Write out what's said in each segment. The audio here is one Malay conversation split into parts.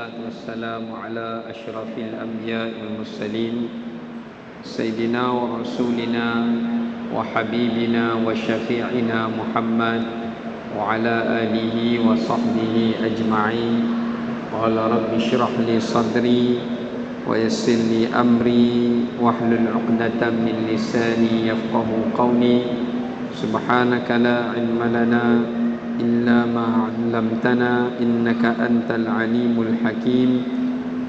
والصلاة والسلام على أشرف الأنبياء والمرسلين سيدنا ورسولنا وحبيبنا وشفيعنا محمد وعلى آله وصحبه أجمعين. قال رب اشرح لي صدري ويسر لي أمري واحلل عقدة من لساني يفقه قولي. سبحانك لا علم لنا إلا ما علمتنا إنك أنت العليم الحكيم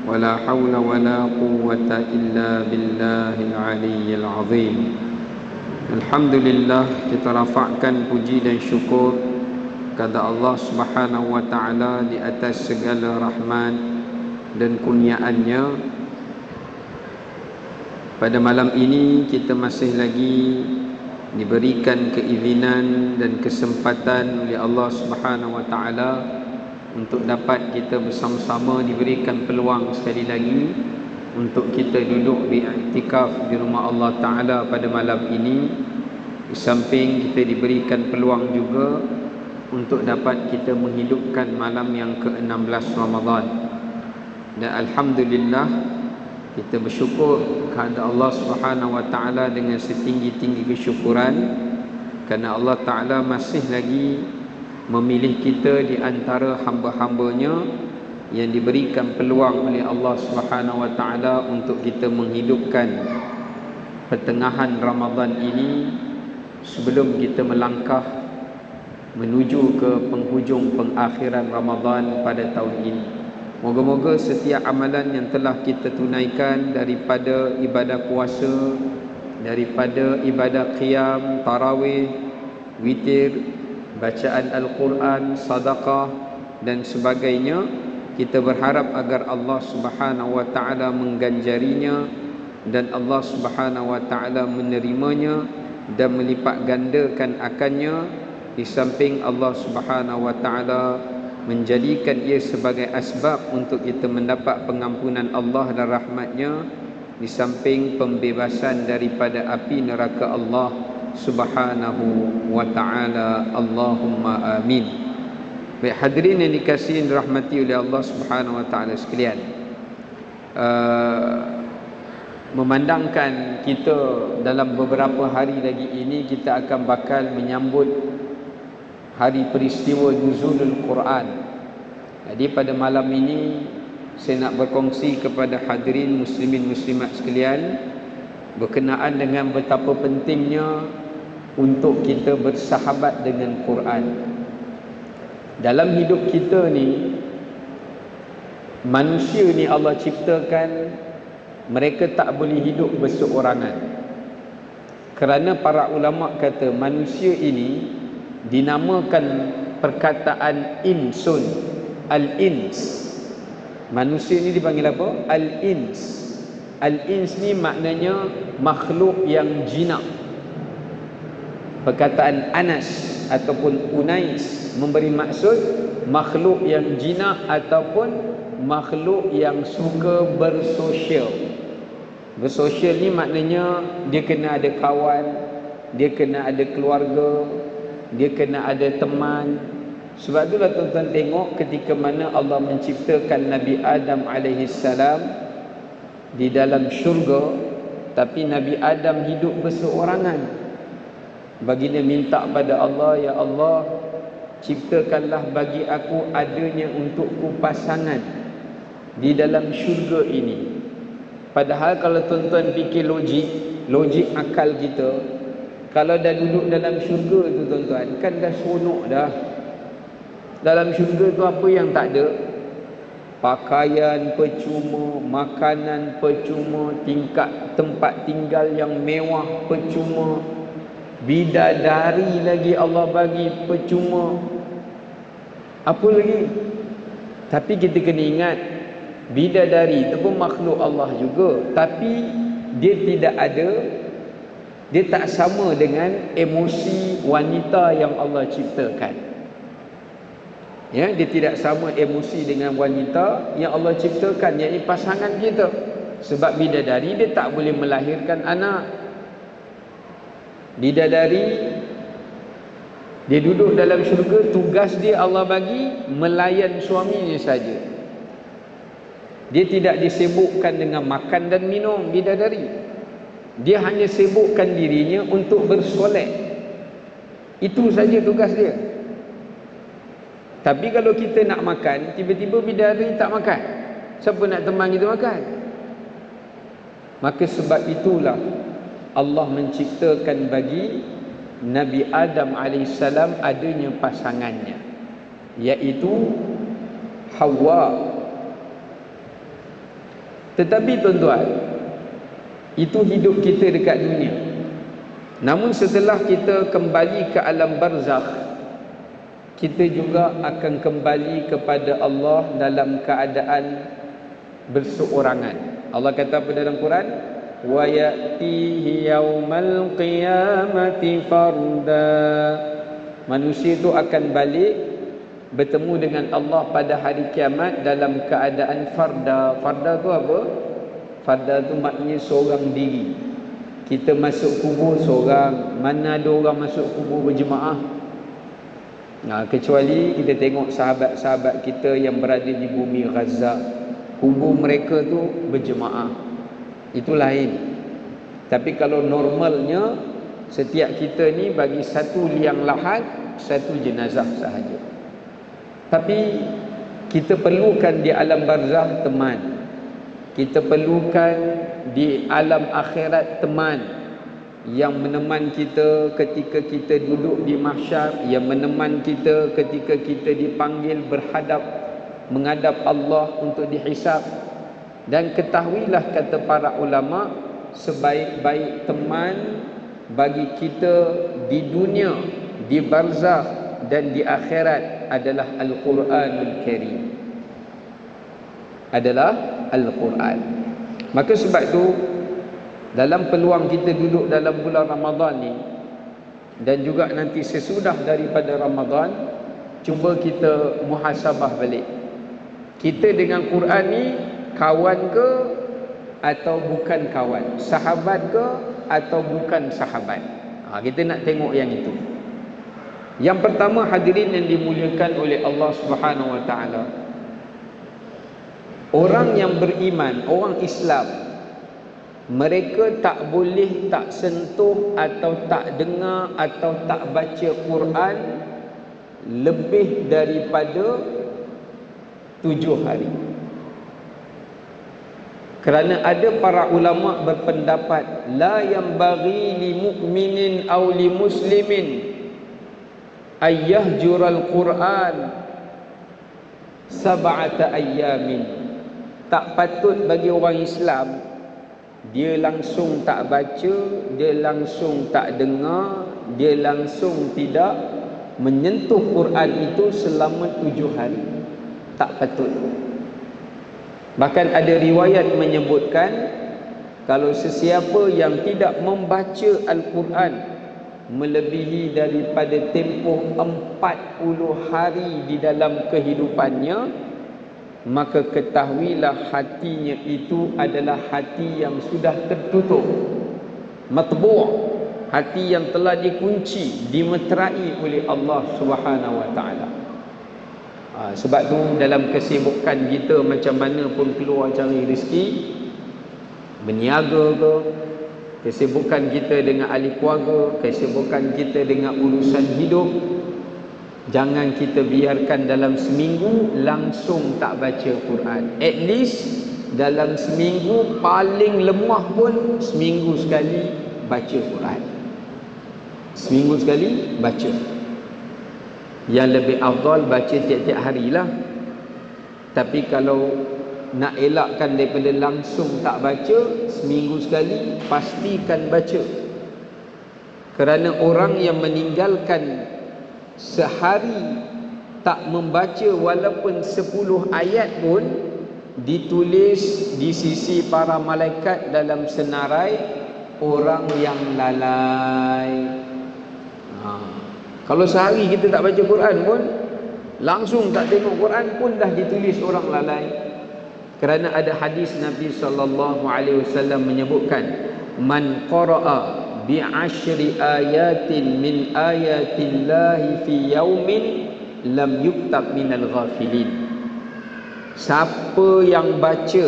ولا حول ولا قوة إلا بالله العلي العظيم. Alhamdulillah, kita rafakkan puji dan syukur kepada Allah Subhanahu wa taala di atas segala rahmat dan kurniaannya. Pada malam ini kita masih lagi diberikan keizinan dan kesempatan oleh Allah Subhanahu wa taala untuk dapat kita bersama-sama diberikan peluang sekali lagi untuk kita duduk beriktikaf di rumah Allah taala pada malam ini. Di samping kita diberikan peluang juga untuk dapat kita menghidupkan malam yang ke-16 Ramadan. Dan alhamdulillah, kita bersyukur kepada Allah Subhanahu wa taala dengan setinggi-tinggi kesyukuran kerana Allah taala masih lagi memilih kita di antara hamba-hambanya yang diberikan peluang oleh Allah Subhanahu wa taala untuk kita menghidupkan pertengahan Ramadan ini sebelum kita melangkah menuju ke penghujung pengakhiran Ramadan pada tahun ini. Moga-moga setiap amalan yang telah kita tunaikan daripada ibadah puasa, daripada ibadah qiyam, tarawih, witir, bacaan Al-Quran, sedekah dan sebagainya, kita berharap agar Allah Subhanahu wa taala mengganjarinya dan Allah Subhanahu wa taala menerimanya dan melipat gandakan akannya. Di samping Allah Subhanahu wa taala menjadikan ia sebagai asbab untuk kita mendapat pengampunan Allah dan rahmatnya, di samping pembebasan daripada api neraka Allah Subhanahu wa ta'ala. Allahumma amin. Baik hadirin yang dikasihi dan dirahmati oleh Allah Subhanahu wa ta'ala sekalian, memandangkan kita dalam beberapa hari lagi ini kita akan bakal menyambut hari peristiwa nuzulul Quran. Jadi pada malam ini saya nak berkongsi kepada hadirin muslimin muslimat sekalian berkenaan dengan betapa pentingnya untuk kita bersahabat dengan Quran. Dalam hidup kita ni, manusia ni Allah ciptakan mereka tak boleh hidup berseorangan. Kerana para ulama kata manusia ini dinamakan perkataan insun, al-ins. Manusia ni dipanggil apa? Al-ins. Al-ins ni maknanya makhluk yang jinak. Perkataan anas ataupun unais memberi maksud makhluk yang jinak ataupun makhluk yang suka bersosial. Bersosial ni maknanya dia kena ada kawan, dia kena ada keluarga, dia kena ada teman. Sebab itulah tuan-tuan tengok ketika mana Allah menciptakan Nabi Adam alaihissalam di dalam syurga, tapi Nabi Adam hidup berseorangan. Baginda minta pada Allah, ya Allah, ciptakanlah bagi aku adanya untukku pasangan di dalam syurga ini. Padahal kalau tuan-tuan fikir logik akal kita, kalau dah duduk dalam syurga tu tuan-tuan, kan dah seronok dah. Dalam syurga tu apa yang tak ada? Pakaian percuma, makanan percuma, tingkat tempat tinggal yang mewah percuma, bidadari lagi Allah bagi percuma. Apa lagi? Tapi kita kena ingat, bidadari itu pun makhluk Allah juga, tapi dia tidak ada, dia tak sama dengan emosi wanita yang Allah ciptakan. Ya, dia tidak sama emosi dengan wanita yang Allah ciptakan, iaitu pasangan kita. Sebab bidadari dia tak boleh melahirkan anak. Bidadari dia duduk dalam syurga, tugas dia Allah bagi melayan suaminya saja. Dia tidak disibukkan dengan makan dan minum bidadari. Dia hanya sibukkan dirinya untuk bersolek. Itu saja tugas dia. Tapi kalau kita nak makan, tiba-tiba bidadari tak makan, siapa nak teman kita makan? Maka sebab itulah Allah menciptakan bagi Nabi Adam AS adanya pasangannya, iaitu Hawa. Tetapi tuan-tuan, itu hidup kita dekat dunia. Namun setelah kita kembali ke alam barzakh, kita juga akan kembali kepada Allah dalam keadaan berseorangan. Allah kata apa dalam Quran? Wa ya'tihi yaumal qiyamati farda. Manusia itu akan balik bertemu dengan Allah pada hari kiamat dalam keadaan farda. Farda tu apa? Farda tu maknanya seorang diri. Kita masuk kubur seorang. Mana ada orang masuk kubur berjemaah? Kecuali kita tengok sahabat-sahabat kita yang berada di bumi Gaza, kubur mereka tu berjemaah, itu lain. Tapi kalau normalnya, setiap kita ni bagi satu liang lahat, satu jenazah sahaja. Tapi kita perlukan di alam barzakh teman, kita perlukan di alam akhirat teman yang meneman kita ketika kita duduk di mahsyar, yang meneman kita ketika kita dipanggil menghadap Allah untuk dihisab. Dan ketahuilah, kata para ulama, sebaik-baik teman bagi kita di dunia, di barzakh dan di akhirat adalah Al-Quranul Karim, adalah Al-Quran. Maka sebab itu, dalam peluang kita duduk dalam bulan Ramadan ni, dan juga nanti sesudah daripada Ramadan, cuba kita muhasabah balik. Kita dengan Quran ni kawan ke atau bukan kawan? Sahabat ke atau bukan sahabat? Kita nak tengok yang itu. Yang pertama, hadirin yang dimuliakan oleh Allah Subhanahu Wa Taala, orang yang beriman, orang Islam, mereka tak boleh tak sentuh atau tak dengar atau tak baca Quran lebih daripada 7 hari. Kerana ada para ulama berpendapat, la yanbaghi li mu'minin aw li muslimin ayyahjural Quran sab'ata ayyamin. Tak patut bagi orang Islam dia langsung tak baca, dia langsung tak dengar, dia langsung tidak menyentuh Quran itu selama 7 hari. Tak patut. Bahkan ada riwayat menyebutkan, kalau sesiapa yang tidak membaca Al-Quran melebihi daripada tempoh 40 hari di dalam kehidupannya, maka ketahuilah hatinya itu adalah hati yang sudah tertutup, matbu', hati yang telah dikunci, dimeterai oleh Allah Subhanahu Wa Taala. Sebab tu dalam kesibukan kita macam mana pun keluar cari rezeki, berniaga ke, kesibukan kita dengan ahli keluarga, kesibukan kita dengan urusan hidup, jangan kita biarkan dalam seminggu langsung tak baca Quran. At least dalam seminggu, paling lemah pun seminggu sekali baca Quran. Seminggu sekali baca. Yang lebih afdal baca tiap-tiap harilah. Tapi kalau nak elakkan daripada langsung tak baca, seminggu sekali pastikan baca. Kerana orang yang meninggalkan sehari tak membaca walaupun 10 ayat pun ditulis di sisi para malaikat dalam senarai orang yang lalai. Kalau sehari kita tak baca Quran pun, langsung tak tengok Quran pun dah ditulis orang lalai. Kerana ada hadis Nabi SAW menyebutkan, man qara'a bi'ashri ayatin min ayatillahi fi yaumin lam yuktab minal ghafilin. Siapa yang baca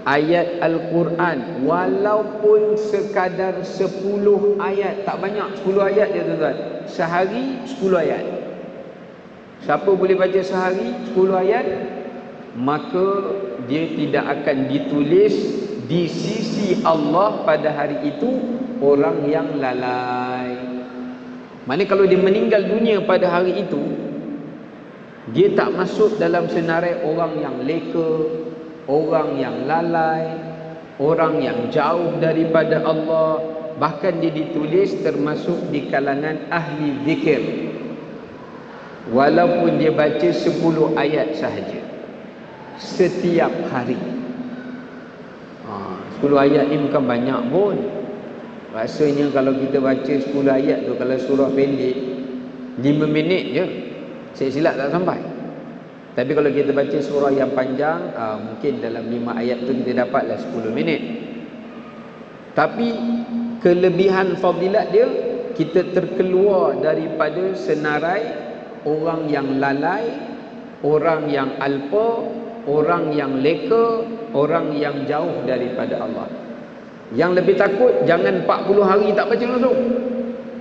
ayat Al-Quran walaupun sekadar 10 ayat, tak banyak, 10 ayat je tuan-tuan, sehari 10 ayat. Siapa boleh baca sehari 10 ayat, maka dia tidak akan ditulis di sisi Allah pada hari itu orang yang lalai. Maknanya kalau dia meninggal dunia pada hari itu, dia tak masuk dalam senarai orang yang leka, orang yang lalai, orang yang jauh daripada Allah. Bahkan dia ditulis termasuk di kalangan ahli zikir walaupun dia baca 10 ayat sahaja setiap hari. 10 ayat ni bukan banyak pun. Rasanya kalau kita baca 10 ayat tu, kalau surah pendek 5 minit je, saya silap tak sampai. Tapi kalau kita baca surah yang panjang, mungkin dalam 5 ayat tu kita dapatlah 10 minit. Tapi kelebihan fadilat dia, kita terkeluar daripada senarai orang yang lalai, orang yang alpa, orang yang leka, orang yang jauh daripada Allah. Yang lebih takut, jangan 40 hari tak baca langsung.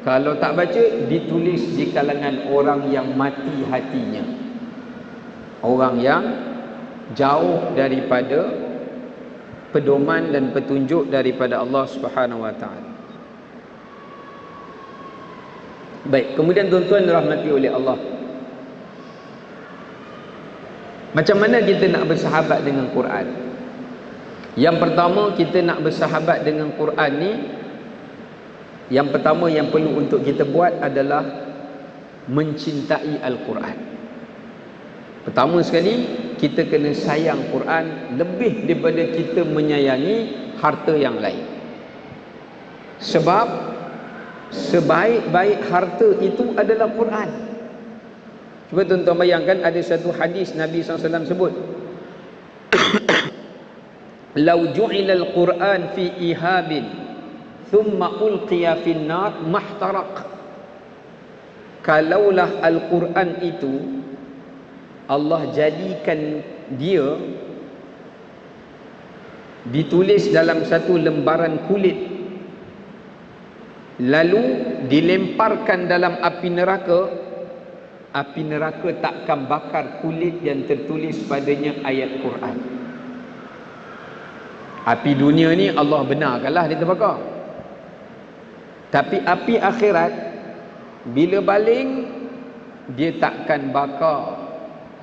Kalau tak baca, ditulis di kalangan orang yang mati hatinya, orang yang jauh daripada pedoman dan petunjuk daripada Allah Subhanahu wa taala. Baik, kemudian tuan-tuan dirahmati oleh Allah, macam mana kita nak bersahabat dengan Quran? Yang pertama, kita nak bersahabat dengan Quran ni, yang pertama yang perlu untuk kita buat adalah mencintai Al-Quran. Pertama sekali, kita kena sayang Quran lebih daripada kita menyayangi harta yang lain. Sebab sebaik-baik harta itu adalah Quran. Cuba tuan-tuan bayangkan, ada satu hadis Nabi SAW sebut, "Lau ju'ila al-Quran fi ihabin thumma ulqiya fin nar mahtaraq." Kalaulah Al-Quran itu Allah jadikan dia ditulis dalam satu lembaran kulit, lalu dilemparkan dalam api neraka takkan bakar kulit yang tertulis padanya ayat Quran. Api dunia ni Allah benarkanlah dia terbakar. Tapi api akhirat, bila baling, dia takkan bakar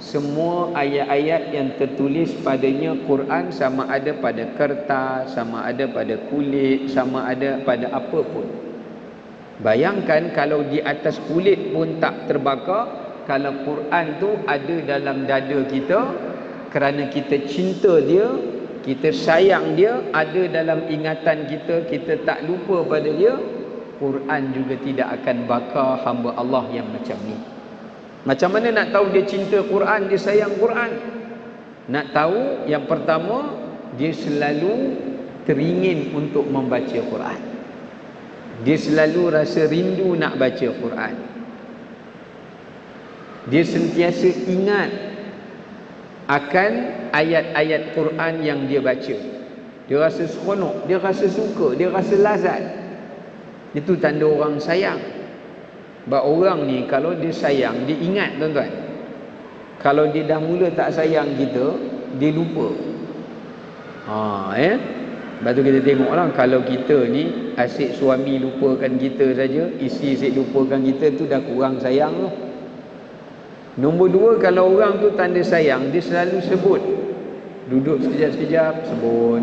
semua ayat-ayat yang tertulis padanya Quran, sama ada pada kertas, sama ada pada kulit, sama ada pada apa pun. Bayangkan kalau di atas kulit pun tak terbakar, kalau Quran tu ada dalam dada kita kerana kita cinta dia, kita sayang dia, ada dalam ingatan kita, kita tak lupa pada dia, Quran juga tidak akan bakar hamba Allah yang macam ni. Macam mana nak tahu dia cinta Quran, dia sayang Quran? Nak tahu, yang pertama, dia selalu teringin untuk membaca Quran. Dia selalu rasa rindu nak baca Quran. Dia sentiasa ingat akan ayat-ayat Quran yang dia baca. Dia rasa seronok, dia rasa suka, dia rasa lazat. Itu tanda orang sayang. Sebab orang ni kalau dia sayang, dia ingat tuan-tuan. Kalau dia dah mula tak sayang kita, dia lupa. Lepas tu kita tengoklah, kalau kita ni asyik suami lupakan kita saja, isteri asyik lupakan kita, tu dah kurang sayang tu. Nombor dua, kalau orang tu tanda sayang, dia selalu sebut. Duduk sekejap-sekejap, sebut.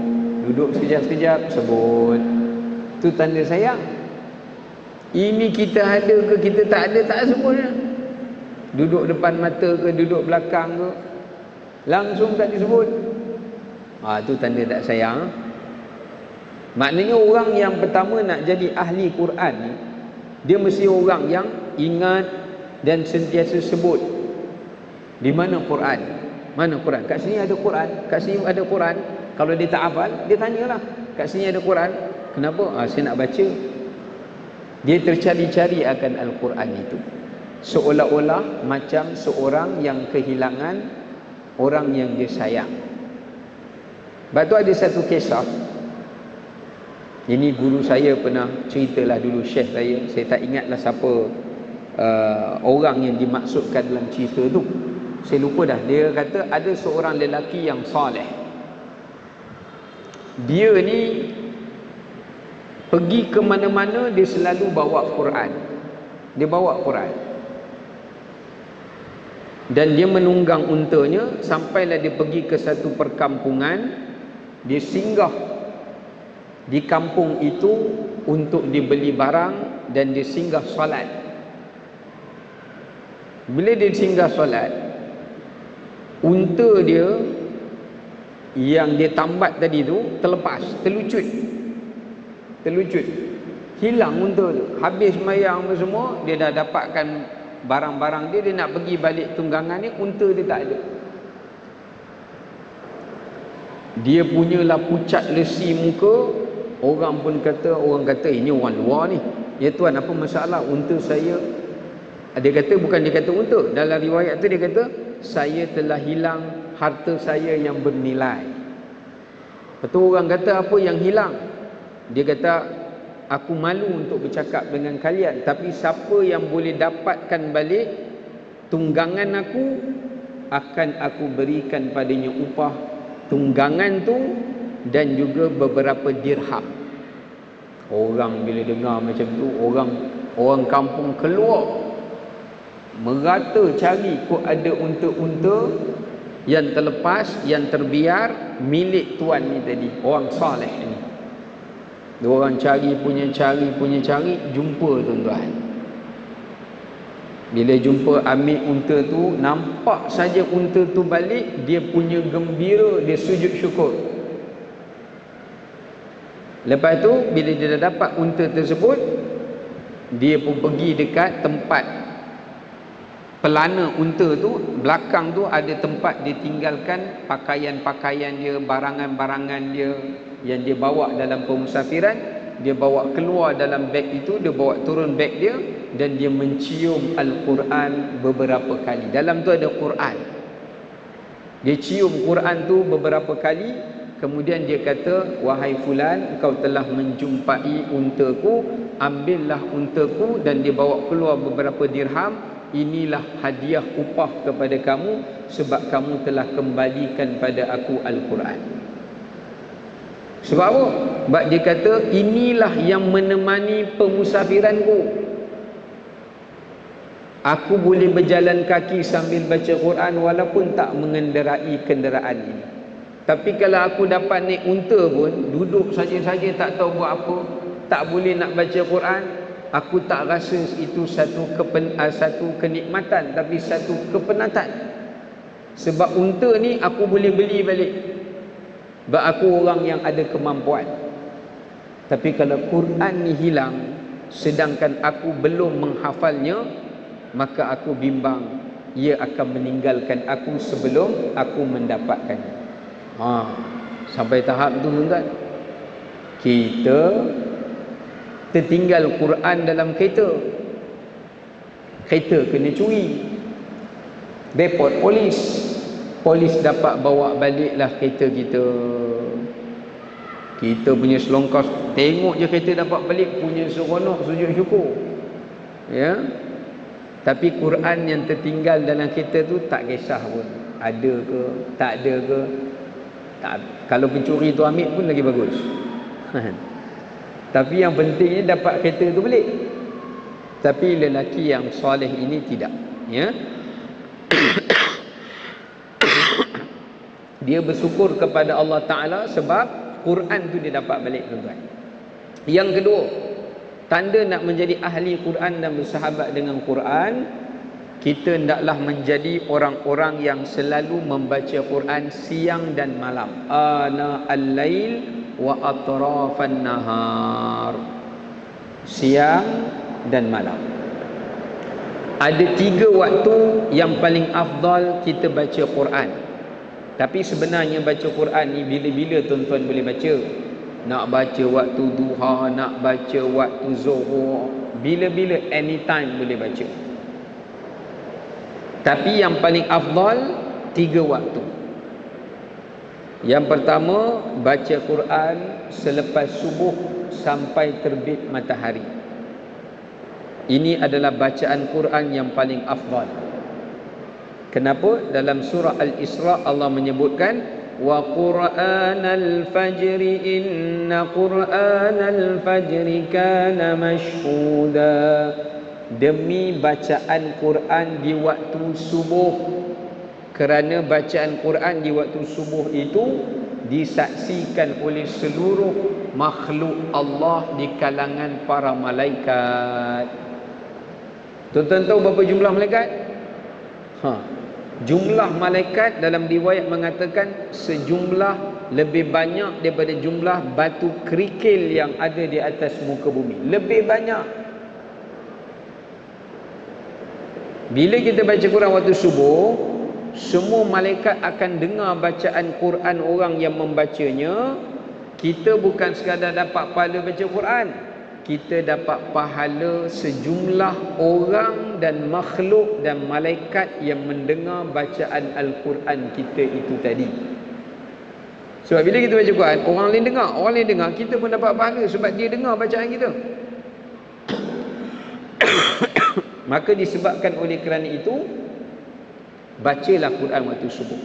Duduk sekejap-sekejap, sebut. Tu tanda sayang. Ini kita ada ke kita tak ada, tak sebut lah. Duduk depan mata ke, duduk belakang ke, langsung tak disebut. Tu tanda tak sayang. Maknanya orang yang pertama nak jadi ahli Quran ni, dia mesti orang yang ingat dan sentiasa sebut. Di mana Quran? Mana Quran? Kat sini ada Quran, kat sini ada Quran. Kalau dia tak hafal, dia tanyalah, kat sini ada Quran, kenapa? Saya nak baca. Dia tercari-cari akan Al-Quran itu, seolah-olah macam seorang yang kehilangan orang yang dia sayang. Sebab tu ada satu kisah. Ini guru saya pernah ceritalah dulu, syekh saya tak ingatlah siapa orang yang dimaksudkan dalam cerita tu. Saya lupa dah. Dia kata ada seorang lelaki yang soleh. Dia ni pergi ke mana-mana dia selalu bawa Quran. Dia bawa Quran. Dan dia menunggang untanya sampailah dia pergi ke satu perkampungan. Dia singgah di kampung itu untuk dibeli barang dan dia singgah solat. Bila dia singgah solat, unta dia yang dia tambat tadi tu terlepas, terlucut. Hilang unta tu. Habis sembahyang semua, dia dah dapatkan barang-barang dia nak pergi balik tunggangan ni, unta dia tak ada. Dia punyalah pucat lesi muka. Orang kata ini orang luar ni. Ya tuan, apa masalah? Unta saya, dia kata, bukan dia kata unta, dalam riwayat tu dia kata, saya telah hilang harta saya yang bernilai. Betul. Orang kata, apa yang hilang? Dia kata, aku malu untuk bercakap dengan kalian, tapi siapa yang boleh dapatkan balik tunggangan aku, akan aku berikan padanya upah tunggangan tu dan juga beberapa dirham. Orang bila dengar macam tu, orang kampung keluar merata cari kok ada unta-unta yang terlepas, yang terbiar milik tuan ni tadi, orang soleh ni. Diorang cari, jumpa tuan-tuan. Bila jumpa, ambil unta tu, nampak saja unta tu balik, dia punya gembira, dia sujud syukur. Lepas tu bila dia dah dapat unta tersebut, dia pun pergi dekat tempat pelana unta tu. Belakang tu ada tempat dia tinggalkan pakaian-pakaian dia, barangan-barangan dia yang dia bawa dalam pemusafiran. Dia bawa keluar dalam beg itu, dia bawa turun beg dia, dan dia mencium Al-Quran beberapa kali. Dalam tu ada Quran. Dia cium Quran tu beberapa kali. Kemudian dia kata, wahai fulan, engkau telah menjumpai untaku, ambillah untaku. Dan dia bawa keluar beberapa dirham. Inilah hadiah upah kepada kamu, sebab kamu telah kembalikan pada aku Al-Quran. Sebab apa? Sebab dia kata, inilah yang menemani pemusafiranku. Aku boleh berjalan kaki sambil baca Quran walaupun tak mengendarai kenderaan ini. Tapi kalau aku dapat naik unta pun, duduk saja-saja tak tahu buat apa, tak boleh nak baca Quran, aku tak rasa itu satu kenikmatan, tapi satu kepenatan. Sebab unta ni aku boleh beli balik, sebab aku orang yang ada kemampuan. Tapi kalau Quran ni hilang, sedangkan aku belum menghafalnya, maka aku bimbang ia akan meninggalkan aku sebelum aku mendapatkannya. Sampai tahap tu tuan-tuan, kita tertinggal Quran dalam kereta kena curi, report polis dapat bawa baliklah kereta kita punya selongkos. Tengok je kereta dapat balik, punya seronok, sujud syukur, ya. Tapi Quran yang tertinggal dalam kereta tu tak kisah pun, ada ke tak ada ke. Kalau pencuri tu ambil pun lagi bagus. Tapi yang pentingnya dapat kereta tu balik. Tapi lelaki yang soleh ini tidak, ya. Dia bersyukur kepada Allah Ta'ala sebab Quran tu dia dapat balik, tuan-tuan. Yang kedua, tanda nak menjadi ahli Quran dan bersahabat dengan Quran, kita hendaklah menjadi orang-orang yang selalu membaca Quran siang dan malam. Ana al-lail wa atrafan nahar. Siang dan malam. Ada 3 waktu yang paling afdal kita baca Quran. Tapi sebenarnya baca Quran ni bila-bila tuan-tuan boleh baca. Nak baca waktu duha, nak baca waktu zuhur, bila-bila, anytime boleh baca. Tapi yang paling afdal 3 waktu. Yang pertama, baca Quran selepas subuh sampai terbit matahari. Ini adalah bacaan Quran yang paling afdal. Kenapa? Dalam surah Al-Isra Allah menyebutkan wa Qur'anal fajri inna Qur'anal fajri kana mashhuda. Demi bacaan Quran di waktu subuh, kerana bacaan Quran di waktu subuh itu disaksikan oleh seluruh makhluk Allah di kalangan para malaikat. Tuan-tuan tahu berapa jumlah malaikat? Jumlah malaikat dalam riwayat mengatakan sejumlah lebih banyak daripada jumlah batu kerikil yang ada di atas muka bumi. Lebih banyak. Bila kita baca Quran waktu subuh, semua malaikat akan dengar bacaan Quran orang yang membacanya. Kita bukan sekadar dapat pahala baca Quran, kita dapat pahala sejumlah orang dan makhluk dan malaikat yang mendengar bacaan Al-Quran kita itu tadi. Sebab bila kita baca Quran, orang lain dengar, kita pun dapat pahala sebab dia dengar bacaan kita. Maka disebabkan oleh kerana itu, bacalah Quran waktu subuh.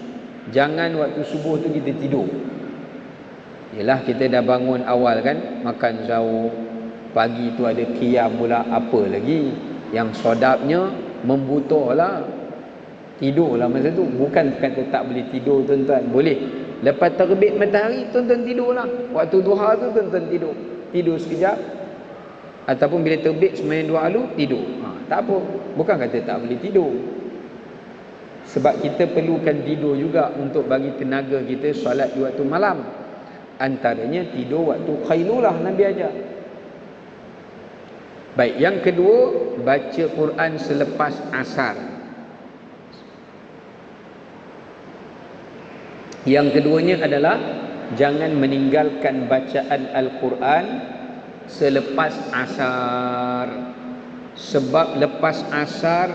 Jangan waktu subuh tu kita tidur. Yelah, kita dah bangun awal kan, makan sahur, pagi tu ada qiyam pula, apa lagi. Yang sodapnya membutuh lah. Tidur lah masa tu. Bukan kata tak boleh tidur tuan-tuan. Boleh. Lepas terbit matahari, tuan-tuan tidur lah. Waktu duha tu tuan-tuan tidur. Tidur sekejap. Ataupun bila terbit sembahyang 2 alu, tidur. Tak apa. Bukan kata tak boleh tidur. Sebab kita perlukan tidur juga untuk bagi tenaga kita solat di waktu malam. Antaranya tidur waktu khailulah Nabi ajar. Baik, yang kedua, baca Quran selepas asar. Yang keduanya adalah jangan meninggalkan bacaan Al-Quran selepas asar. Sebab lepas asar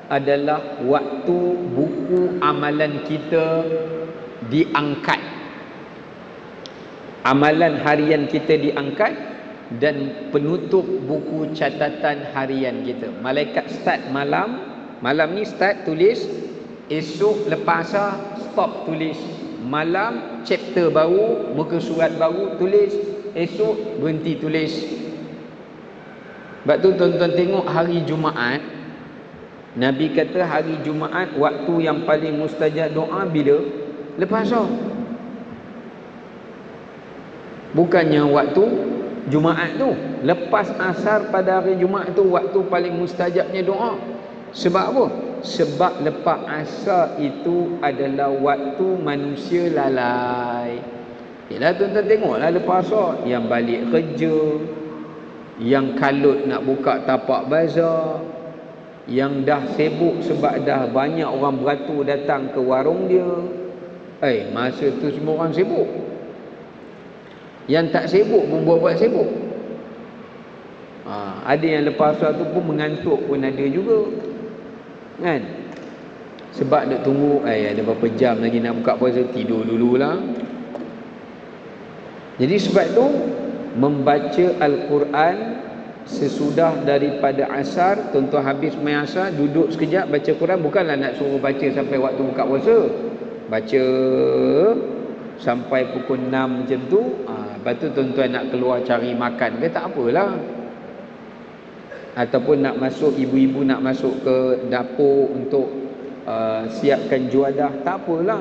adalah waktu buku amalan kita diangkat. Amalan harian kita diangkat dan penutup buku catatan harian kita. Malaikat start malam ni start tulis, esok lepas asar stop tulis. Malam chapter baru, muka surat baru tulis, esok berhenti tulis. Sebab tu tuan-tuan tengok hari Jumaat, Nabi kata hari Jumaat waktu yang paling mustajab doa bila? Lepas asar. Bukannya waktu Jumaat tu. Lepas asar pada hari Jumaat tu waktu paling mustajabnya doa. Sebab apa? Sebab lepas asar itu adalah waktu manusia lalai. Yalah, tuan-tuan tengoklah lepas asar, yang balik kerja, yang kalut nak buka tapak bazar, yang dah sibuk sebab dah banyak orang beratur datang ke warung dia. Masa tu semua orang sibuk. Yang tak sibuk pun buat-buat sibuk. Ada yang lepas asar tu pun mengantuk pun ada juga. Kan? Sebab nak tunggu ada berapa jam lagi nak buka puasa, tidur dululah. Jadi sebab tu membaca Al-Quran sesudah daripada asar, tuan-tuan habis main asar, duduk sekejap baca Quran. Bukanlah nak suruh baca sampai waktu buka puasa. Baca sampai pukul 6 macam tu. Lepas tu tuan-tuan nak keluar cari makan ke, tak apalah. Ataupun nak masuk, ibu-ibu nak masuk ke dapur untuk siapkan juadah, tak apalah.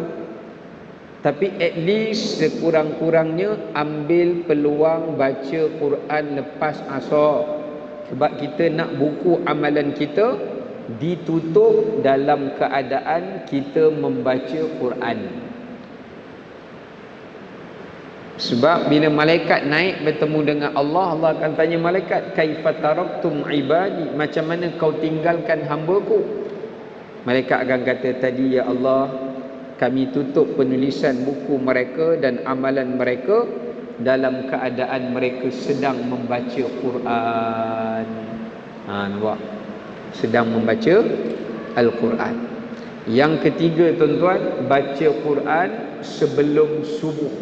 Tapi at least sekurang-kurangnya ambil peluang baca Quran lepas asar. Sebab kita nak buku amalan kita ditutup dalam keadaan kita membaca Quran. Sebab bila malaikat naik bertemu dengan Allah, Allah akan tanya malaikat, kaifa taraktum ibadi, macam mana kau tinggalkan hamba-Ku? Malaikat akan kata, tadi ya Allah, kami tutup penulisan buku mereka dan amalan mereka dalam keadaan mereka sedang membaca Quran. Nampak? Sedang membaca Al-Quran. Yang ketiga tuan-tuan, baca Quran sebelum subuh.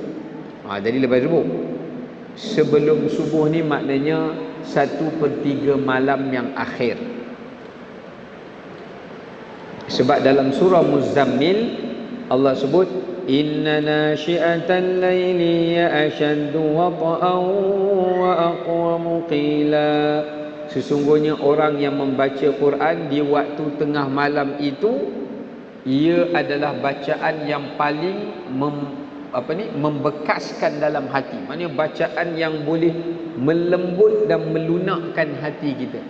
Jadi lepas subuh. Sebelum subuh ni maknanya 1/3 malam yang akhir. Sebab dalam surah Muzammil Allah sebut inna nashi'atal laili ashaddu wata'an wa aqwamu qila. Sesungguhnya orang yang membaca Quran di waktu tengah malam itu, ia adalah bacaan yang paling membekaskan dalam hati. Maksudnya bacaan yang boleh melembut dan melunakkan hati kita.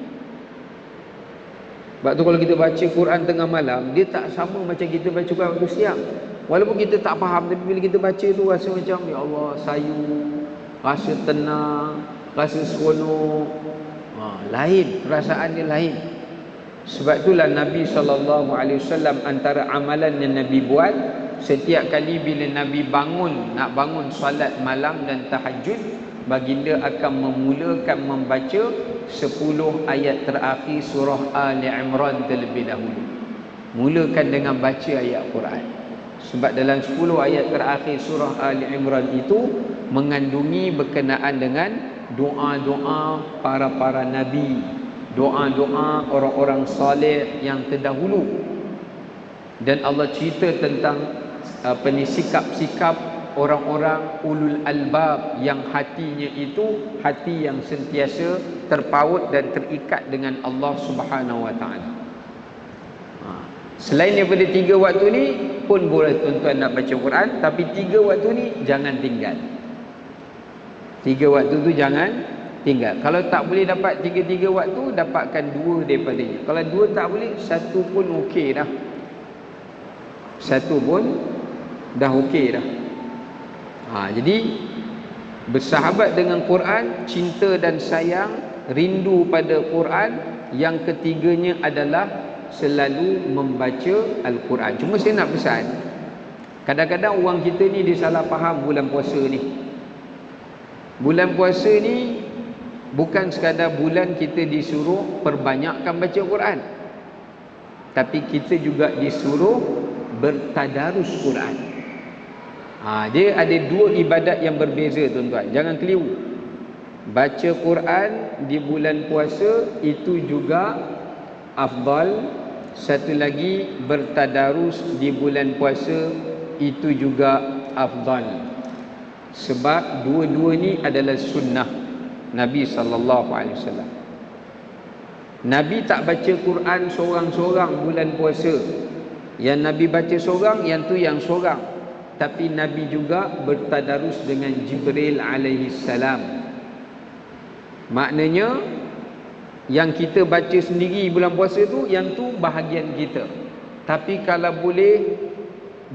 Sebab tu kalau kita baca Quran tengah malam, dia tak sama macam kita baca Quran waktu siang. Walaupun kita tak faham, tapi bila kita baca tu rasa macam ya Allah, sayu, rasa tenang, rasa seronok. Lain, perasaan dia lain. Sebab itulah Nabi SAW antara amalan yang Nabi buat, setiap kali bila Nabi nak bangun solat malam dan tahajud, baginda akan memulakan membaca 10 ayat terakhir surah Ali Imran terlebih dahulu. Mulakan dengan baca ayat Quran. Sebab dalam 10 ayat terakhir surah Ali Imran itu mengandungi berkenaan dengan doa-doa para nabi, doa-doa orang-orang saleh yang terdahulu. Dan Allah cerita tentang sikap-sikap orang-orang ulul albab yang hatinya itu hati yang sentiasa terpaut dan terikat dengan Allah Subhanahu Wa Taala. Selain daripada 3 waktu ni pun boleh tuan-tuan nak baca Quran, tapi 3 waktu ni jangan tinggal. 3 waktu tu jangan tinggal. Kalau tak boleh dapat 3 waktu, dapatkan 2 daripadanya. Kalau 2 tak boleh, 1 pun okey dah. 1 pun dah okey dah. Jadi bersahabat dengan Quran, cinta dan sayang, rindu pada Quran. Yang ketiganya adalah selalu membaca Al-Quran. Cuma saya nak pesan, kadang-kadang orang kita ni dia salah faham bulan puasa ni. Bulan puasa ni bukan sekadar bulan kita disuruh perbanyakkan baca Quran, tapi kita juga disuruh bertadarus Quran. Dia ada 2 ibadat yang berbeza tuan-tuan. Jangan keliru. Baca Quran di bulan puasa itu juga afdal. Satu lagi, bertadarus di bulan puasa itu juga afdal. Sebab dua-dua ni adalah sunnah Nabi SAW. Nabi tak baca Quran seorang-seorang bulan puasa. Yang Nabi baca seorang, yang tu yang seorang. Tapi Nabi juga bertadarus dengan Jibril alaihissalam. Maknanya yang kita baca sendiri bulan puasa tu, yang tu bahagian kita. Tapi kalau boleh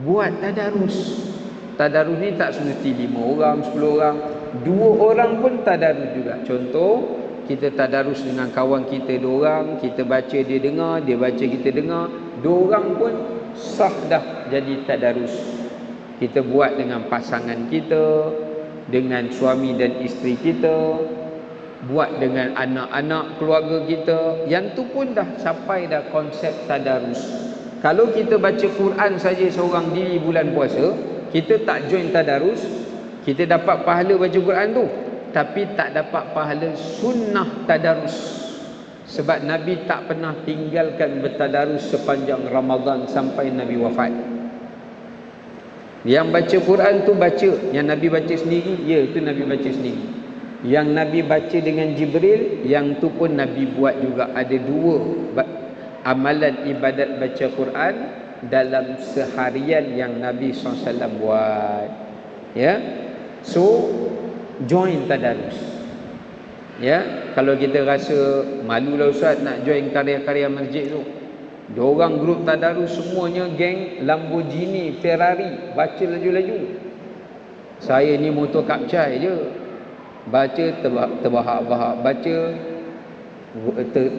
buat tadarus. Tadarus ni tak semesti 5 orang, 10 orang, 2 orang pun tadarus juga. Contoh, kita tadarus dengan kawan kita 2 orang, kita baca dia dengar, dia baca kita dengar, 2 orang pun sah dah jadi tadarus. Kita buat dengan pasangan kita, dengan suami dan isteri kita, buat dengan anak-anak keluarga kita. Yang tu pun dah sampai dah konsep tadarus. Kalau kita baca Quran saja seorang diri bulan puasa, kita tak join tadarus, kita dapat pahala baca Quran tu, tapi tak dapat pahala sunnah tadarus. Sebab Nabi tak pernah tinggalkan bertadarus sepanjang Ramadan sampai Nabi wafat. Yang baca Quran tu baca, yang Nabi baca sendiri, ya itu Nabi baca sendiri. Yang Nabi baca dengan Jibril, yang tu pun Nabi buat juga. Ada 2 amalan ibadat baca Quran dalam seharian yang Nabi SAW buat. Ya. So join tadarus. Ya, kalau kita rasa malulah ustaz nak join karya-karya masjid tu. 2 orang grup tadarus semuanya geng Lamborghini, Ferrari, baca laju-laju. Saya ni motor kapcai je. Baca terbahak-bahak, baca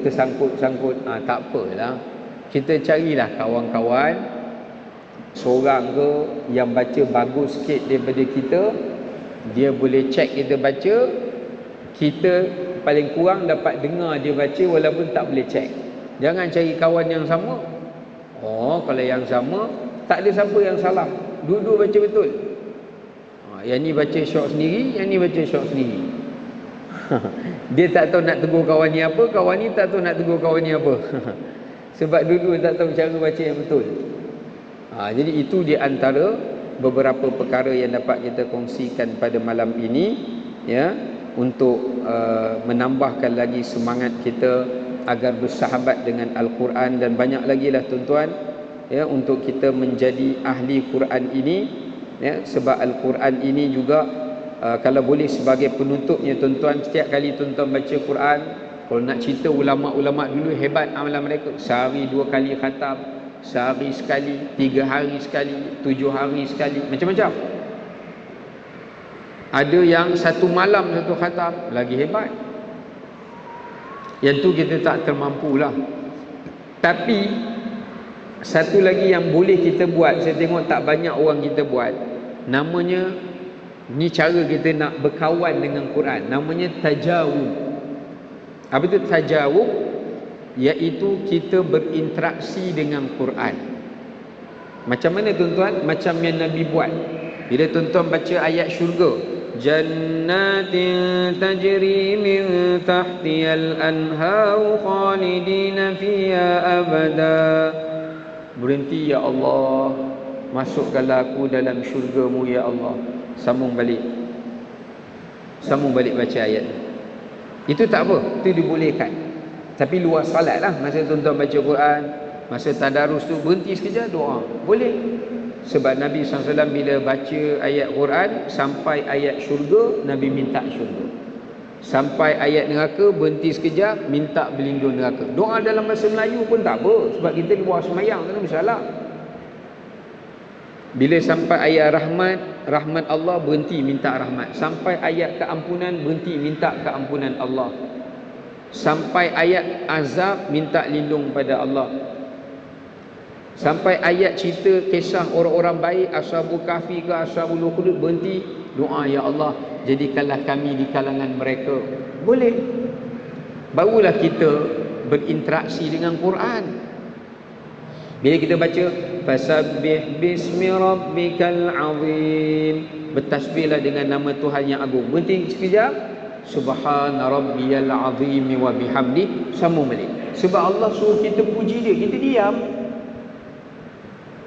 tersangkut-sangkut. Tak apalah. Kita carilah kawan-kawan seorang ke yang baca bagus sikit daripada kita. Dia boleh check kita baca, kita paling kurang dapat dengar dia baca walaupun tak boleh check. Jangan cari kawan yang sama. Oh, kalau yang sama, tak ada siapa yang salah. Dua-dua baca betul. Yang ni baca syok sendiri, yang ni baca syok sendiri. Dia tak tahu nak tegur kawan ni apa, kawan ni tak tahu nak tegur kawan ni apa. Sebab dua-dua tak tahu cara baca yang betul. Jadi itu di antara beberapa perkara yang dapat kita kongsikan pada malam ini, ya, untuk menambahkan lagi semangat kita agar bersahabat dengan Al-Quran, dan banyak lagi lah tuan-tuan, ya, untuk kita menjadi ahli Quran ini, ya, sebab Al-Quran ini juga kalau boleh sebagai penutupnya tuan-tuan, setiap kali tuan-tuan baca Quran, kalau nak cerita ulama-ulama dulu hebat amalan mereka, sehari 2 kali khatam, sehari sekali, 3 hari sekali, 7 hari sekali, macam-macam. Ada yang 1 malam 1 khatam, lagi hebat. Yang tu kita tak termampulah. Tapi satu lagi yang boleh kita buat, saya tengok tak banyak orang kita buat, namanya, ni cara kita nak berkawan dengan Quran, namanya tajawub. Apa itu tajawub? Iaitu kita berinteraksi dengan Quran. Macam mana tuan-tuan? Macam yang Nabi buat. Bila tuan-tuan baca ayat syurga, jannatin tajri min tahtiyal anharu khalidina fiha abada. Berhenti, ya Allah, masukkanlah aku dalam syurga-Mu, ya Allah. Sambung balik baca ayat ni. Itu tak apa, itu dibolehkan. Tapi luar salat lah, masa tuan-tuan baca Quran, masa tadarus tu berhenti sekejap doa, boleh. Sebab Nabi SAW bila baca ayat Quran sampai ayat syurga, Nabi minta syurga. Sampai ayat neraka, berhenti sekejap, minta berlindung neraka. Doa dalam bahasa Melayu pun tak apa, sebab kita luar semayang, tak ada masalah. Bila sampai ayat rahmat Allah, berhenti minta rahmat. Sampai ayat keampunan, berhenti minta keampunan Allah. Sampai ayat azab, minta lindung pada Allah. Sampai ayat cerita kisah orang-orang baik, Ashabul Kahfi ke Ashabul Ukhdud, berhenti doa, ya Allah, jadikanlah kami di kalangan mereka. Boleh. Barulah kita berinteraksi dengan Quran. Bila kita baca fasabbih bismi rabbikal azim, bertasbihlah dengan nama Tuhan yang agung. Berhenti sekejap, subhana rabbiyal azim wa bihamdi, sambung balik. Sebab Allah suruh kita puji dia, kita diam.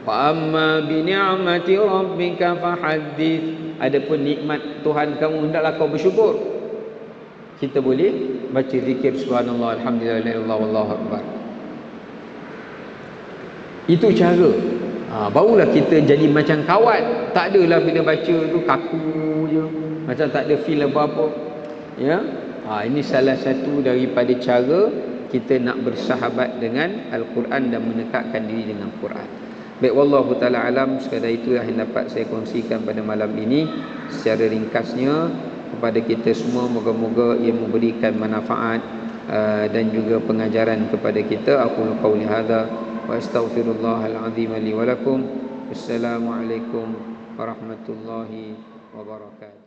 Wa amma bi ni'mati rabbika fahaddits. Adapun nikmat Tuhan kamu, hendaklah kau bersyukur. Kita boleh baca zikir subhanallah, alhamdulillah, wallahu akbar. Itu cara. Barulah kita jadi macam kawan. Tak adalah bila baca tu kaku je, macam tak ada feel apa-apa, ya. Ini salah satu daripada cara kita nak bersahabat dengan Al-Quran dan mendekatkan diri dengan Quran. Baik, wallahu taala alam. Sekadar itu yang dapat saya kongsikan pada malam ini secara ringkasnya kepada kita semua. Moga-moga ia memberikan manfaat dan juga pengajaran kepada kita. Aku qauli hadza wa astaghfirullahal azim li wa lakum. Assalamualaikum warahmatullahi wabarakatuh.